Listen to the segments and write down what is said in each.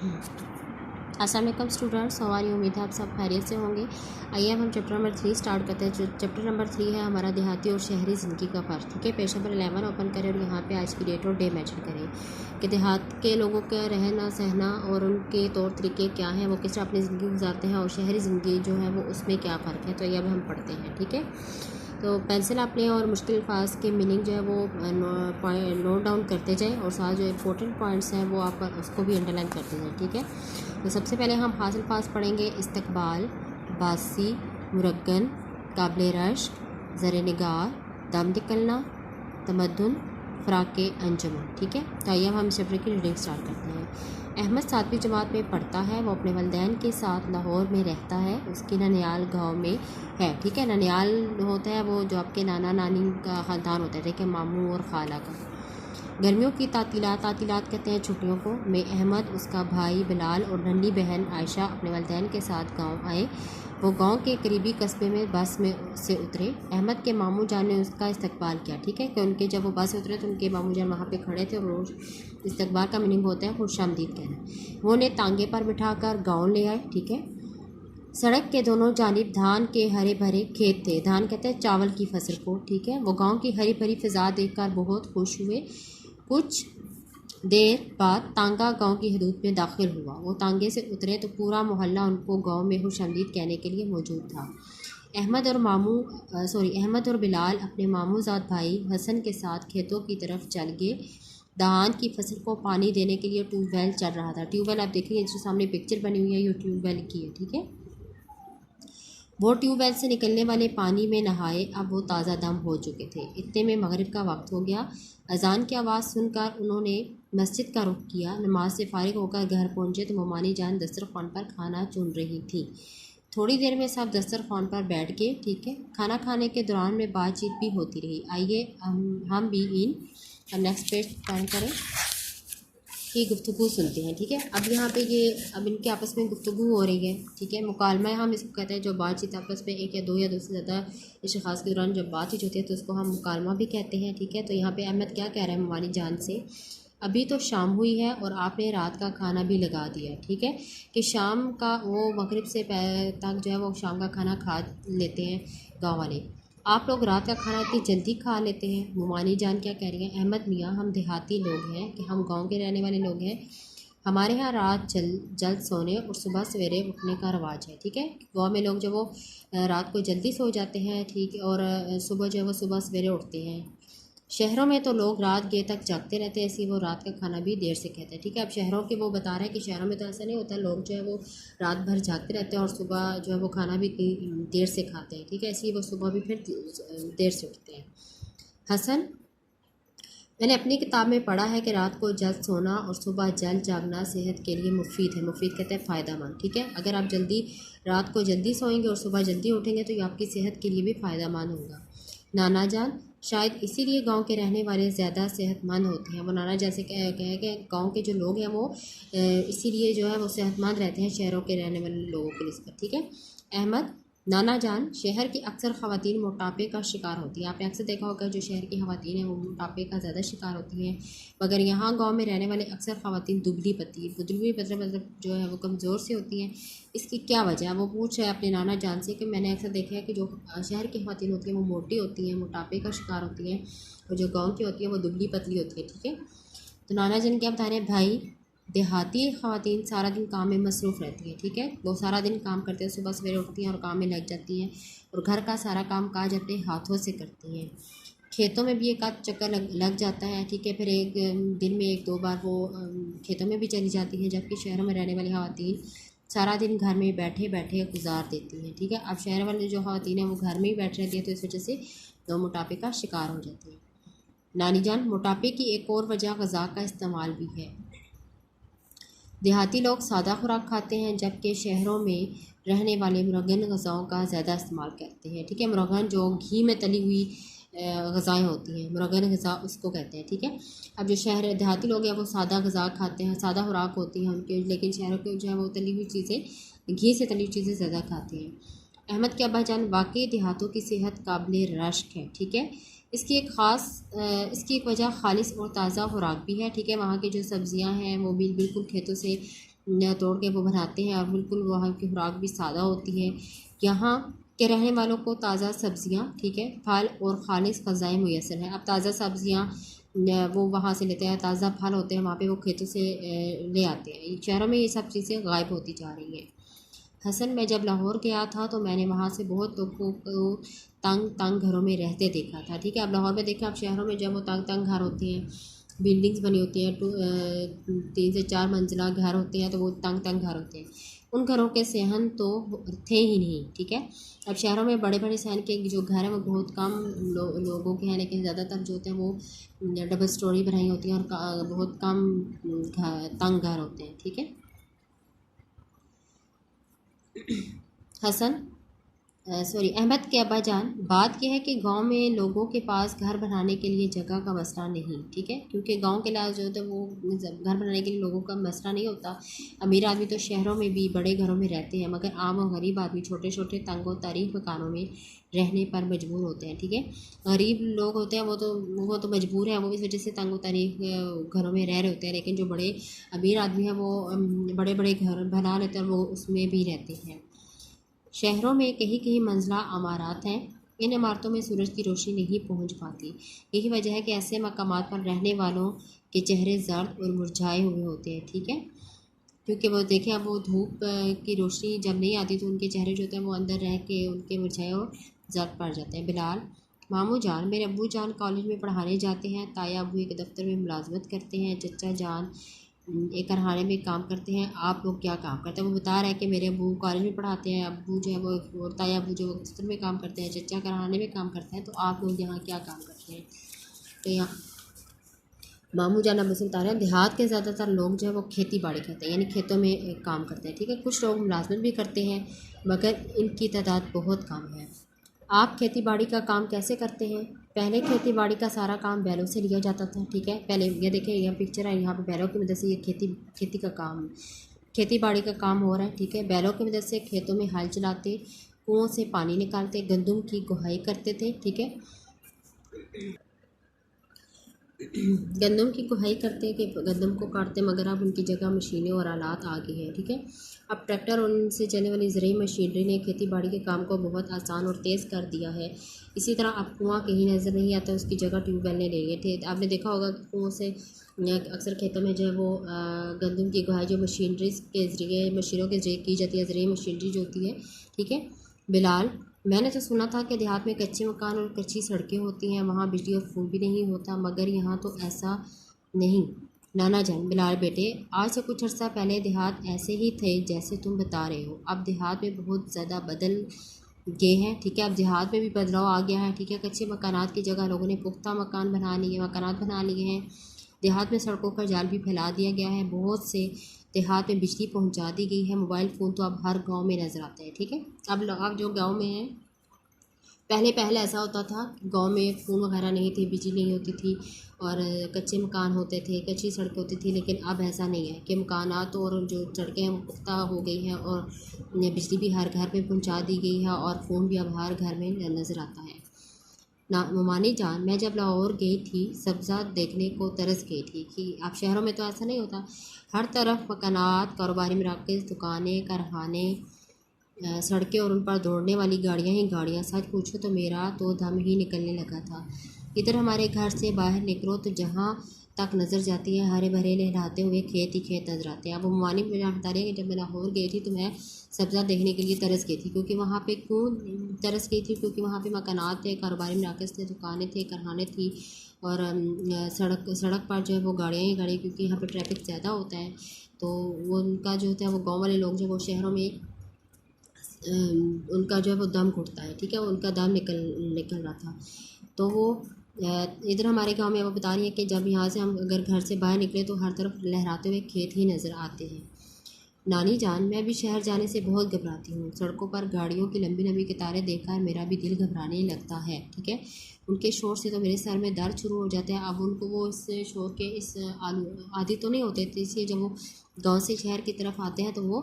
अस्सलाम वालेकुम स्टूडेंट्स, हमारी उम्मीद है आप सब खैरियत से होंगे। आइए अब हम चैप्टर नंबर 3 स्टार्ट करते हैं। जो चैप्टर नंबर 3 है हमारा देहाती और शहरी ज़िंदगी का फ़र्क। ठीक है, पेज नंबर 11 ओपन करें और यहाँ पे आज की डेट और डे मेंशन करें कि देहात के लोगों का रहना सहना और उनके तौर तरीके क्या हैं, वो किस तरह अपनी ज़िंदगी गुजारते हैं, और शहरी ज़िंदगी जो है वो उसमें क्या फ़र्क है। तो ये अब हम पढ़ते हैं। ठीक है, तो पेंसिल आप लें और मुश्किल अल्फाज के मीनिंग जो है वो नोट डाउन करते जाएं, और साथ जो इंपॉर्टेंट पॉइंट्स हैं वो आप उसको भी अंडरलाइन करते जाएं। ठीक है, तो सबसे पहले हम हासिल पास पढ़ेंगे। इस्तकबाल, बासी, मुरगन, काबिल रश्क, ज़र निगार, दम निकलना, तमद्दुन, फ़राक़ अंजुमन। ठीक है, तो आइए हम इस चैप्टर की रीडिंग स्टार्ट करते हैं। अहमद 7वीं जमात में पढ़ता है। वो अपने वालिदैन के साथ लाहौर में रहता है। उसकी ननियाल गांव में है। ठीक है, ननियाल होता है वो जो आपके नाना नानी का ख़ानदान होता है। ठीक है, मामू और खाला का। गर्मियों की तातीलात कहते हैं छुट्टियों को, में अहमद, उसका भाई बिलाल और नन्ही बहन आयशा अपने वालिदैन के साथ गांव आए। वो गांव के करीबी कस्बे में बस में से उतरे। अहमद के मामू जान ने उसका इस्तकबाल किया। ठीक है, कि उनके जब वो बस से उतरे तो उनके मामू जान वहाँ पे खड़े थे, और रोज़ इस्तकबाल का मीनिंग होता है खुशामदीद कहना। वो उन्हें तांगे पर बिठाकर गाँव ले आए। ठीक है, सड़क के दोनों जानिब धान के हरे भरे खेत थे। धान कहते हैं चावल की फसल को। ठीक है, वो गांव की हरी भरी फिजा देखकर बहुत खुश हुए। कुछ देर बाद तांगा गांव की हदूद में दाखिल हुआ। वो तांगे से उतरे तो पूरा मोहल्ला उनको गांव में खुशामदीद कहने के लिए मौजूद था। अहमद और बिलाल अपने मामूजाद भाई हसन के साथ खेतों की तरफ चल गए। धान की फसल को पानी देने के लिए ट्यूबवेल चल रहा था। ट्यूबवेल आप देखेंगे जो सामने पिक्चर बनी हुई है, ये ट्यूबवेल की है। ठीक है, वो ट्यूबवेल से निकलने वाले पानी में नहाए। अब वो ताज़ा दम हो चुके थे। इतने में मगरिब का वक्त हो गया। अजान की आवाज़ सुनकर उन्होंने मस्जिद का रुख किया। नमाज से फारिग होकर घर पहुंचे तो ममानी जान दस्तरखान पर खाना चुन रही थी। थोड़ी देर में सब दस्तरखान पर बैठ गए। ठीक है, खाना खाने के दौरान में बातचीत भी होती रही। आइए हम भी इन नेक्स्ट पेज टर्न करें की गुफ्तगू सुनते हैं। ठीक है, अब यहाँ पे अब इनके आपस में गुफ्तगू हो रही है। ठीक है, मुकालमा हम इसको कहते हैं, जो बातचीत आपस में एक या दो से ज़्यादा इश्तिखास के दौरान जब बातचीत होती है तो उसको हम मुकालमा भी कहते हैं। ठीक है, तो यहाँ पे अहमद क्या कह रहा है मवानी जान से, अभी तो शाम हुई है और आपने रात का खाना भी लगा दिया। ठीक है, कि शाम का वो मगरिब से तक जो है वो शाम का खाना खा लेते हैं गाँव वाले। आप लोग रात का खाना इतनी जल्दी खा लेते हैं। मुमानी जान क्या कह रही हैं, अहमद मियाँ, हम देहाती लोग हैं, कि हम गांव के रहने वाले लोग हैं। हमारे यहाँ रात जल्द सोने और सुबह सवेरे उठने का रवाज है। ठीक है, गांव में लोग जब वो रात को जल्दी सो जाते हैं। ठीक है, और सुबह जो है वो सुबह सवेरे उठते हैं। शहरों में तो लोग रात देर तक जागते रहते हैं, इसलिए वो रात का खाना भी देर से कहते हैं। ठीक है, अब शहरों के वो बता रहे हैं कि शहरों में तो ऐसा नहीं होता, लोग जो है वो रात भर जागते रहते हैं और सुबह जो है वो खाना भी देर से खाते हैं। ठीक है, इसलिए वो सुबह भी फिर देर से उठते हैं। हसन, मैंने अपनी किताब में पढ़ा है कि रात को जल्द सोना और सुबह जल्द जागना सेहत के लिए मुफीद है। मुफीद कहते हैं फ़ायदेमंद। ठीक है, अगर आप रात को जल्दी सोएंगे और सुबह जल्दी उठेंगे तो ये आपकी सेहत के लिए भी फ़ायदेमंद होगा। नाना जान, शायद इसीलिए गांव के रहने वाले ज़्यादा सेहतमंद होते हैं। वो नाना जैसे कहे कि गांव के जो लोग हैं वो इसीलिए जो है वो सेहतमंद रहते हैं शहरों के रहने वाले लोगों के निस्बत। ठीक है, अहमद, नाना जान, शहर की अक्सर ख़वातीन मोटापे का शिकार होती हैं। आपने अक्सर देखा होगा जो शहर की ख़वातीन हैं वो मोटापे का ज़्यादा शिकार होती हैं, मगर यहाँ गांव में रहने वाले अक्सर ख़वातीन दुबली पतली मतलब जो है वो कमज़ोर से होती हैं। इसकी क्या वजह है, वो पूछ रहे हैं अपने नाना जान से कि मैंने अक्सर देखा है कि जो शहर की ख़वातीन होती हैं वो मोटी होती हैं, मोटापे का शिकार होती हैं, और जो गाँव की होती हैं वो दुबली पतली होती है। ठीक है, तो नाना जान क्या बता रहे हैं, भाई देहाती ख़वातीन सारा दिन काम में मसरूफ़ रहती हैं। ठीक है, वो सारा दिन काम करते हैं, सुबह सवेरे उठती हैं और काम में लग जाती हैं, और घर का सारा काम काज अपने हाथों से करती हैं। खेतों में भी एक आध चक्कर लग जाता है। ठीक है, फिर एक दिन में एक दो बार वो खेतों में भी चली जाती हैं, जबकि शहरों में रहने वाली ख़वातीन सारा दिन घर में बैठे बैठे गुजार देती हैं। ठीक है, अब शहर वाले जो ख़वातीन हैं वो घर में ही बैठ रहती हैं, तो इस वजह से वो मोटापे का शिकार हो जाती हैं। नानी जान, मोटापे की एक और वजह ग़िज़ा का इस्तेमाल भी है। देहाती लोग सादा खुराक खाते हैं, जबकि शहरों में रहने वाले मुरगन ग़िज़ाओं का ज़्यादा इस्तेमाल करते हैं। ठीक है, मुरगन जो घी में तली हुई ग़िज़ाएँ होती हैं, मुरगन ग़िज़ा उसको कहते हैं। ठीक है, अब जो शहर देहाती लोग हैं वो सादा ग़िज़ा खाते हैं, सादा खुराक होती है उनके, लेकिन शहरों के जो है वो तली हुई चीज़ें, घी से तली हुई चीज़ें ज़्यादा खाते हैं। अहमद के अब्बाजान, वाकई देहातों की सेहत काबिल रश्क है। ठीक है, इसकी एक वजह खालिस और ताज़ा खुराक भी है। ठीक है, वहाँ की जो सब्ज़ियाँ हैं वो भी बिल्कुल खेतों से तोड़ के वो बनाते हैं, और बिल्कुल वहाँ की खुराक भी सादा होती है। यहाँ के रहने वालों को ताज़ा सब्जियाँ, ठीक है, फल और खालिश ग़ज़ाएँ मुयस्सर हैं। अब ताज़ा सब्जियाँ वो वहाँ से लेते हैं, ताज़ा फल होते हैं वहाँ पे वो खेतों से ले आते हैं। शहरों में ये सब चीज़ें गायब होती जा रही हैं। हसन, मैं जब लाहौर गया था तो मैंने वहाँ से बहुत लोगों को तंग तंग घरों में रहते देखा था, ठीक है। अब लाहौर में देखें, अब शहरों में जब वो तंग तंग घर होते हैं, बिल्डिंग्स बनी होती हैं, 3 से 4 मंजिला घर होते हैं, तो वो तंग तंग घर होते हैं। उन घरों के सहन तो थे ही नहीं, ठीक है। अब शहरों में बड़े बड़े सहन के जो घर हैं वो बहुत कम लोगों के हैं, लेकिन ज़्यादातर जो होते हैं वो डबल स्टोरी बनाई होती हैं, और बहुत कम तंग घर होते हैं, ठीक है। हसन, सॉरी, अहमद के अब्बा जान, बात यह है कि गांव में लोगों के पास घर बनाने के लिए जगह का मसला नहीं, ठीक है, क्योंकि गांव के लाज जो होता है वो घर बनाने के लिए लोगों का मसला नहीं होता। अमीर आदमी तो शहरों में भी बड़े घरों में रहते हैं, मगर आम और गरीब आदमी छोटे छोटे तंगों तारीफ मकानों में रहने पर मजबूर होते हैं, ठीक है। गरीब लोग होते हैं वो तो मजबूर हैं, वो इस वजह से तंगों तारीफ घरों में रह रहे होते हैं, लेकिन जो बड़े अमीर आदमी हैं वो बड़े बड़े घर बना लेते हैं, वो उसमें भी रहते हैं। शहरों में कहीं कहीं मंजिला इमारत हैं, इन इमारतों में सूरज की रोशनी नहीं पहुंच पाती। यही वजह है कि ऐसे मकामात पर रहने वालों के चेहरे जर्द और मुरझाए हुए होते हैं, ठीक है, क्योंकि वो देखें, अब वो धूप की रोशनी जब नहीं आती तो उनके चेहरे जो होते हैं वो अंदर रह के उनके मुरझाए और जर्द पड़ जाते हैं। बिलाल, मामू जान, मेरे अब्बू जान कॉलेज में पढ़ाने जाते हैं, ताया अब्बू एक दफ्तर में मुलाजमत करते हैं, चचा जान एक कारखाने में काम करते हैं। आप लोग क्या काम करते हैं? वो बता रहा है कि मेरे अब्बू कॉलेज में पढ़ाते हैं, अब्बू जो है वो ताया अब्बू जो दफ्तर में काम करते हैं, चचा कारखाने में काम करते हैं, तो आप लोग यहाँ क्या काम करते हैं? तो यहाँ मामू जान अब्बू से बता रहे हैं, देहात के ज़्यादातर लोग जो है वो खेती बाड़ी करते हैं, यानी खेतों में काम करते हैं, ठीक है। कुछ लोग मुलाजमत भी करते हैं, मगर इनकी तादाद बहुत कम है। आप खेती बाड़ी का काम कैसे करते हैं? पहले खेती बाड़ी का सारा काम बैलों से लिया जाता था, ठीक है। पहले ये देखिए, यह पिक्चर है, यहाँ पे बैलों की मदद से ये खेती का काम, खेती बाड़ी का काम हो रहा है, ठीक है। बैलों की मदद से खेतों में हल चलाते, कुओं से पानी निकालते, गंदम की गुहाई करते थे, ठीक है। गंदम की गुहाई करते कि गंदम को काटते, मगर अब उनकी जगह मशीनें और आलात आ गए हैं, ठीक है। अब ट्रैक्टर और उनसे चलने वाली ज़रूरी मशीनरी ने खेती बाड़ी के काम को बहुत आसान और तेज़ कर दिया है। इसी तरह अब कुआं कहीं नज़र नहीं आता, उसकी जगह ट्यूबवेल ने ले लिए थे। आपने देखा होगा कि कुओं से अक्सर खेतों में जो है वो गंदम की गुहाई जो मशीनरी के ज़रिए, मशीनों के ज़रिए की जाती है, ज़रिए मशीनरी जो होती है, ठीक है। बिलाल, मैंने तो सुना था कि देहात में कच्चे मकान और कच्ची सड़कें होती हैं, वहाँ बिजली और फ़ोन भी नहीं होता, मगर यहाँ तो ऐसा नहीं। नाना जान, बिलाल बेटे, आज से कुछ अर्सा पहले देहात ऐसे ही थे जैसे तुम बता रहे हो। अब देहात में बहुत ज़्यादा बदल गए हैं, ठीक है। अब देहात में भी बदलाव आ गया है, ठीक है। कच्चे मकानात की जगह लोगों ने पुख्ता मकानात बना लिए हैं। देहात में सड़कों पर जाल भी फैला दिया गया है, बहुत से देहात में बिजली पहुंचा दी गई है। मोबाइल फ़ोन तो अब हर गांव में नज़र आता है, ठीक है। अब जो गांव में है, पहले ऐसा होता था, गांव में फ़ोन वगैरह नहीं थे, बिजली नहीं होती थी, और कच्चे मकान होते थे, कच्ची सड़कें होती थी, लेकिन अब ऐसा नहीं है कि मकानात और जो सड़कें हैं वो पुख्ता हो गई हैं, और बिजली भी हर घर में पहुंचा दी गई है, और फ़ोन भी अब हर घर में नज़र आता है। ना ममानी जान, मैं जब लाहौर गई थी सब्ज़ा देखने को तरस गई थी कि आप शहरों में तो ऐसा नहीं होता, हर तरफ मकानात, कारोबारी मराकज़, दुकानें, कारखाने, सड़कें और उन पर दौड़ने वाली गाड़ियाँ ही गाड़ियाँ। सच पूछो तो मेरा तो दम ही निकलने लगा था। इधर हमारे घर से बाहर निकलो तो जहाँ तक नज़र जाती है हरे भरे लहराते हुए खेत ही खेत नजर आते हैं। अब ममानी मुझे बता रही है कि जब मैं लाहौर गई थी तो मैं सब्ज़ा देखने के लिए तरस गई थी, क्योंकि वहाँ पे क्यों तरस गई थी, क्योंकि वहाँ पे मकानात थे, कारोबारी मराकज़ थे, दुकानें थे, कारखाने थी, और सड़क पर जो है वो गाड़ियाँ ही गाड़ी, क्योंकि यहाँ पे ट्रैफिक ज़्यादा होता है, तो वो उनका जो होता है वो गाँव वाले लोग जो वो शहरों में उनका जो है वो दम घुटता है, ठीक है, उनका दम निकल रहा था। तो वो इधर हमारे गांव में वो बता रही है कि जब यहाँ से हम अगर घर से बाहर निकले तो हर तरफ लहराते हुए खेत ही नज़र आते हैं। नानी जान, मैं भी शहर जाने से बहुत घबराती हूँ। सड़कों पर गाड़ियों की लंबी लंबी कतारें देखकर मेरा भी दिल घबराने लगता है, ठीक है। उनके शोर से तो मेरे सर में दर्द शुरू हो जाता है। अब उनको वो इस शोर के इस आदी तो नहीं होते थे, इसलिए जब वो गांव से शहर की तरफ आते हैं तो वो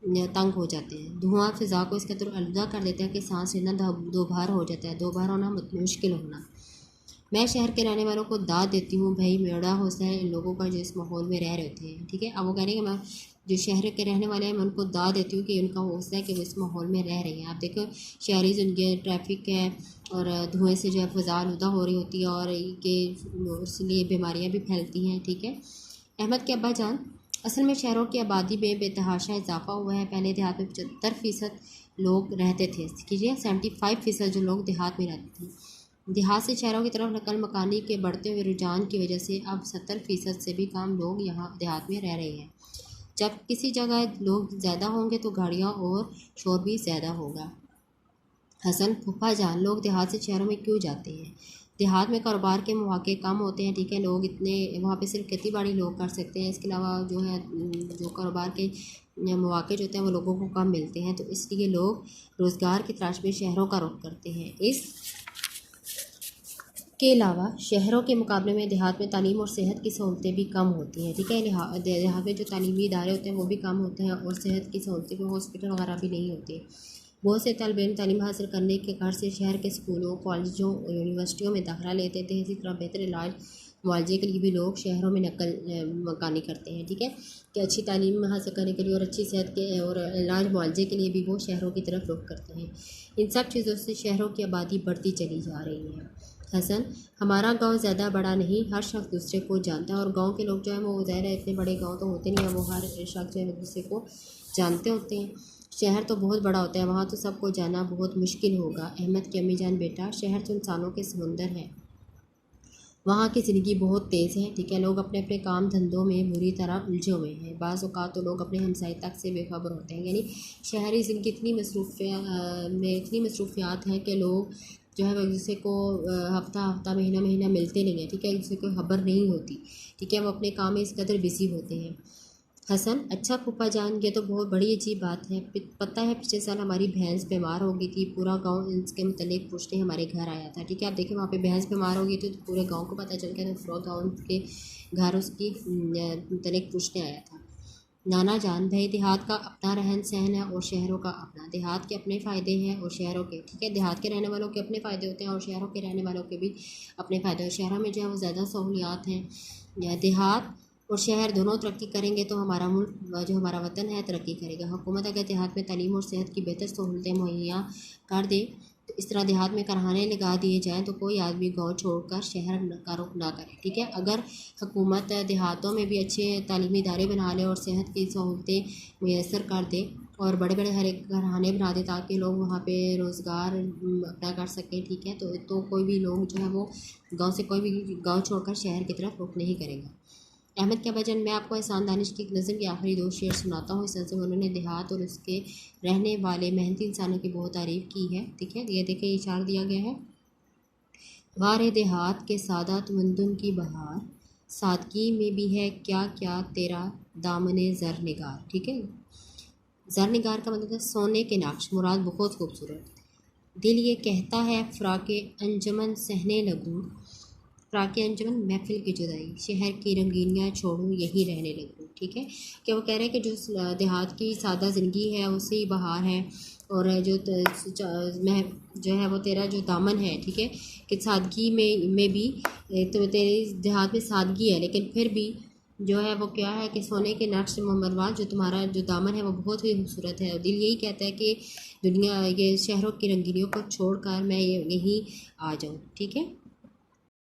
तंग हो जाते हैं। धुआं फ़िज़ा को इस कदर अलविदा कर देता है कि सांस लेना दो बार हो जाता है, दो बार होना मुश्किल होना। मैं शहर के रहने वालों को दाद देती हूँ, भाई मेरा हौसला है इन लोगों का जो इस माहौल में रह रहे होते हैं, ठीक है। अब वो कह रहे हैं कि मैं जो शहर के रहने वाले हैं मैं उनको दाद देती हूँ कि उनका हौसला है कि वो इस माहौल में रह रहे हैं। आप देखो शहरी उनके ट्रैफिक है और धुएं से जो है फ़ज़ा आलूदा हो रही होती है और ये इसलिए बीमारियाँ भी फैलती हैं। ठीक है। अहमद के अब्बा जान, असल में शहरों की आबादी में बेतहाशा इजाफा हुआ है। पहले देहात में 75% लोग रहते थे, कीजिए 75% जो लोग देहात में रहते थे। देहात से शहरों की तरफ नकल मकानी के बढ़ते हुए रुझान की वजह से अब 70% से भी कम लोग यहाँ देहात में रह रहे हैं। जब किसी जगह लोग ज़्यादा होंगे तो गाड़ियाँ और शोर भी ज़्यादा होगा। हसन, फूफा जान, लोग देहात से शहरों में क्यों जाते हैं? देहात में कारोबार के मौके कम होते हैं। ठीक है, लोग इतने वहाँ पे सिर्फ खेती बाड़ी लोग कर सकते हैं। इसके अलावा जो है जो कारोबार के मौके जो होते हैं वो लोगों को कम मिलते हैं, तो इसलिए लोग रोज़गार की तलाश में शहरों का रुख करते हैं। के अलावा शहरों के मुकाबले में देहात में तालीम और सेहत की सहूलतें भी कम होती हैं। ठीक है, देहात में जो तालीमी इदारे होते हैं वो भी कम होते हैं और सेहत की सहूलतें भी, हॉस्पिटल वगैरह भी नहीं होते। बहुत से तालिब इल्म तालीम हासिल करने के घर से शहर के स्कूलों, कॉलेजों और यूनिवर्सिटियों में दाखिला लेते थे। इसी तरह बेहतर इलाज मुआवजे के लिए भी लोग शहरों में नकल मकानी करते हैं। ठीक है, कि अच्छी तालीम हासिल करने के लिए और अच्छी सेहत के और इलाज मुआवजे के लिए भी वो शहरों की तरफ रुख करते हैं। इन सब चीज़ों से शहरों की आबादी बढ़ती चली जा रही है। हसन, हमारा गांव ज़्यादा बड़ा नहीं, हर शख्स दूसरे को जानता है और गांव के लोग जो है वो ज़ाहिर है इतने बड़े गांव तो होते नहीं हैं, वो हर शख्स जो है दूसरे को जानते होते हैं। शहर तो बहुत बड़ा होता है, वहाँ तो सबको जाना बहुत मुश्किल होगा। अहमद की अम्मी जान, बेटा शहर तो इंसानों के समुंदर है, वहाँ की ज़िंदगी बहुत तेज़ है। ठीक है, लोग अपने अपने काम धंधों में बुरी तरह उलझे हुए हैं। बाज़ औक़ात तो लोग अपने हमसाए तक से बेखबर होते हैं। यानी शहरी ज़िंदगी इतनी मसरूफ़ियात हैं कि लोग जो है वो एक दूसरे को हफ़्ता हफ़्ता महीना महीना मिलते नहीं हैं। ठीक है, एक दूसरे को खबर नहीं होती। ठीक है, वो अपने काम में इस कदर बिज़ी होते हैं। हसन, अच्छा फूफा जान, ये तो बहुत बड़ी अजीब बात है। पता है पिछले साल हमारी भैंस बीमार हो गई थी, पूरा गांव इसके मुतल्लिक पूछने हमारे घर आया था। ठीक है, आप देखें वहाँ पे भैंस बीमार हो गई थी तो पूरे गांव को पता चल गया, तो पूरा गांव के घर उसकी मुतल्लिक पूछने आया था। नाना जान, भाई देहात का अपना रहन सहन है और शहरों का अपना। देहात के अपने फ़ायदे हैं और शहरों के, ठीक है, देहात के रहने वालों के अपने फ़ायदे होते हैं और शहरों के रहने वालों के भी अपने फ़ायदे हैं। शहरों में जो है वो ज़्यादा सहूलियात हैं। या देहात और शहर दोनों तरक्की करेंगे तो हमारा मुल्क जो हमारा वतन है तरक्की करेगा। हुकूमत अगर देहात में तालीम और सेहत की बेहतर सहूलतें मुहैया कर दे, तो इस तरह देहात में कारखाने लगा दिए जाएँ तो कोई आदमी गाँव छोड़कर शहर का रुख ना करे। ठीक है, अगर हुकूमत देहातों में भी अच्छे तालीमी इदारे बना ले और सेहत की सहूलतें मैसर कर दे और बड़े बड़े हर एक कारखाने बना दे ताकि लोग वहाँ पे रोज़गार अपना कर सकें। ठीक है, तो कोई भी लोग जो है वो गाँव से कोई भी गाँव छोड़कर शहर की तरफ रुख नहीं करेगा। अहमद के वजन, मैं आपको एहसान दानिश की नज़म के आखिरी 2 शेर सुनाता हूँ। इस नज़म में उन्होंने देहात और उसके रहने वाले मेहनती इंसानों की बहुत तारीफ़ की है। ठीक है, ये देखिए इशार दिया गया है। वारे देहात के सादात मंदुन की बहार, सादगी में भी है क्या क्या तेरा दामने ज़र निगार। ठीक है, ज़र निगार का मतलब है सोने के नाक्श, मुराद बहुत खूबसूरत। दिल ये कहता है फ़राक़े अंजमन सहने लगूँ, फ़राक़े अंजमन महफ़िल की जुदाई, शहर की रंगीनियाँ छोड़ूँ यहीं रहने लगूँ। ठीक है, कि वो कह रहे हैं कि जो देहात की सादा ज़िंदगी है उससे ही बहार है और जो है वो तेरा जो दामन है। ठीक है, कि सादगी में भी तो तेरी देहात में सादगी है लेकिन फिर भी जो है वो क्या है कि सोने के नक्श मरवान, जो तुम्हारा जो दामन है वो बहुत ही खूबसूरत है। और दिल यही कहता है कि दुनिया ये शहरों की रंगीनियों को छोड़कर मैं यहीं आ जाऊँ। ठीक है।